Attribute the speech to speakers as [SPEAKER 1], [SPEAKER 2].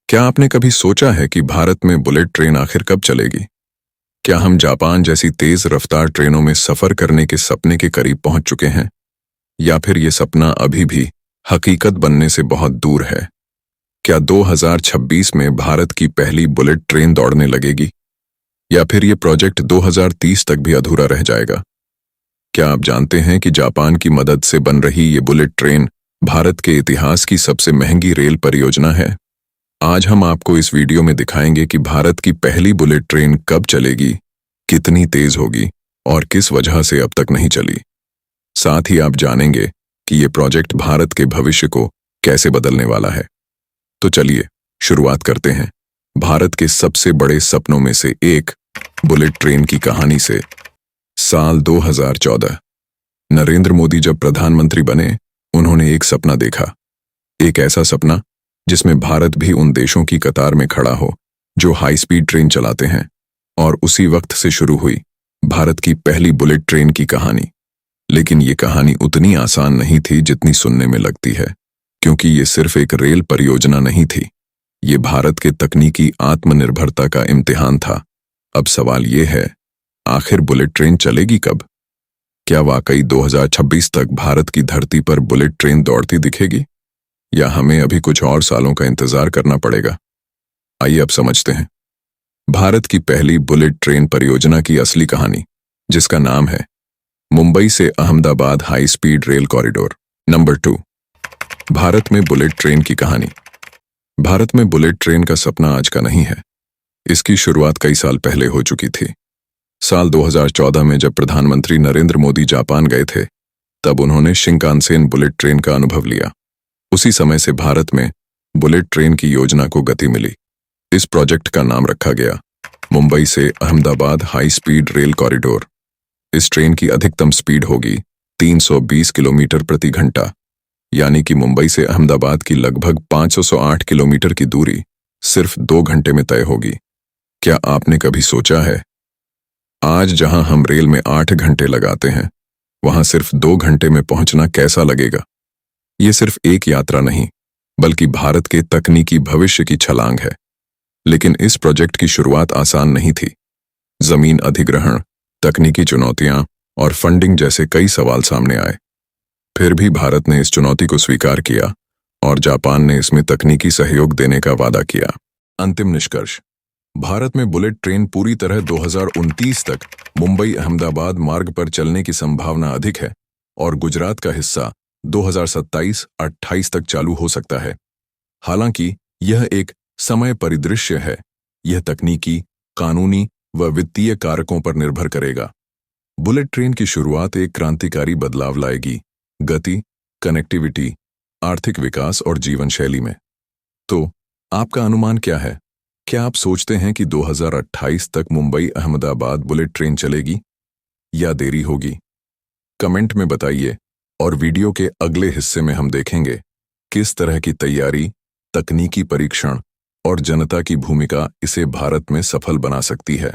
[SPEAKER 1] क्या आपने कभी सोचा है कि भारत में बुलेट ट्रेन आखिर कब चलेगी? क्या हम जापान जैसी तेज रफ्तार ट्रेनों में सफर करने के सपने के करीब पहुंच चुके हैं? या फिर ये सपना अभी भी हकीकत बनने से बहुत दूर है? क्या 2026 में भारत की पहली बुलेट ट्रेन दौड़ने लगेगी? या फिर ये प्रोजेक्ट 2030 तक भी अधूरा रह जाएगा? क्या आप जानते हैं कि जापान की मदद से बन रही ये बुलेट ट्रेन भारत के इतिहास की सबसे महंगी रेल परियोजना है? आज हम आपको इस वीडियो में दिखाएंगे कि भारत की पहली बुलेट ट्रेन कब चलेगी, कितनी तेज होगी और किस वजह से अब तक नहीं चली। साथ ही आप जानेंगे कि ये प्रोजेक्ट भारत के भविष्य को कैसे बदलने वाला है। तो चलिए शुरुआत करते हैं भारत के सबसे बड़े सपनों में से एक बुलेट ट्रेन की कहानी से। साल 2014 नरेंद्र मोदी जब प्रधानमंत्री बने, उन्होंने एक सपना देखा। एक ऐसा सपना जिसमें भारत भी उन देशों की कतार में खड़ा हो जो हाई स्पीड ट्रेन चलाते हैं। और उसी वक्त से शुरू हुई भारत की पहली बुलेट ट्रेन की कहानी। लेकिन ये कहानी उतनी आसान नहीं थी जितनी सुनने में लगती है, क्योंकि ये सिर्फ एक रेल परियोजना नहीं थी। ये भारत के तकनीकी आत्मनिर्भरता का इम्तिहान था। अब सवाल ये है, आखिर बुलेट ट्रेन चलेगी कब? क्या वाकई 2026 तक भारत की धरती पर बुलेट ट्रेन दौड़ती दिखेगी, या हमें अभी कुछ और सालों का इंतजार करना पड़ेगा? आइए अब समझते हैं भारत की पहली बुलेट ट्रेन परियोजना की असली कहानी, जिसका नाम है मुंबई से Ahmedabad high speed rail corridor. Number 2, Bharat में बुलेट ट्रेन की कहानी। भारत में बुलेट ट्रेन का सपना आज का नहीं है। इसकी शुरुआत कई साल पहले हो चुकी थी। साल 2014 में जब प्रधानमंत्री नरेंद्र मोदी जापान गए थे, तब उन्होंने शिंकानसेन बुलेट ट्रेन का अनुभव लिया। उसी समय से भारत में बुलेट ट्रेन की योजना को गति मिली। इस प्रोजेक्ट का नाम रखा गया मुंबई से Ahmedabad high speed rail corridor. इस ट्रेन की अधिकतम स्पीड होगी 320 किलोमीटर प्रति घंटा, यानी कि मुंबई से अहमदाबाद की लगभग 508 किलोमीटर की दूरी सिर्फ 2 घंटे में तय होगी। क्या आपने कभी सोचा है, आज जहां हम रेल में 8 घंटे लगाते हैं, वहां सिर्फ 2 घंटे में पहुंचना कैसा लगेगा? ये सिर्फ एक यात्रा नहीं, बल्कि भारत के तकनीकी भविष्य की छलांग है। लेकिन इस प्रोजेक्ट की शुरुआत आसान नहीं थी। जमीन अधिग्रहण, तकनीकी चुनौतियां और फंडिंग जैसे कई सवाल सामने आए। फिर भी भारत ने इस चुनौती को स्वीकार किया और जापान ने इसमें तकनीकी सहयोग देने का वादा किया। अंतिम निष्कर्ष, भारत में बुलेट ट्रेन पूरी तरह 2029 तक मुंबई अहमदाबाद मार्ग पर चलने की संभावना अधिक है, और गुजरात का हिस्सा 2027-28 तक चालू हो सकता है। हालांकि यह एक समय परिदृश्य है। यह तकनीकी, कानूनी व वित्तीय कारकों पर निर्भर करेगा। बुलेट ट्रेन की शुरुआत एक क्रांतिकारी बदलाव लाएगी, गति, कनेक्टिविटी, आर्थिक विकास और जीवन शैली में। तो आपका अनुमान क्या है? क्या आप सोचते हैं कि 2028 तक मुंबई अहमदाबाद बुलेट ट्रेन चलेगी, या देरी होगी? कमेंट में बताइए, और वीडियो के अगले हिस्से में हम देखेंगे किस तरह की तैयारी, तकनीकी परीक्षण और जनता की भूमिका इसे भारत में सफल बना सकती है।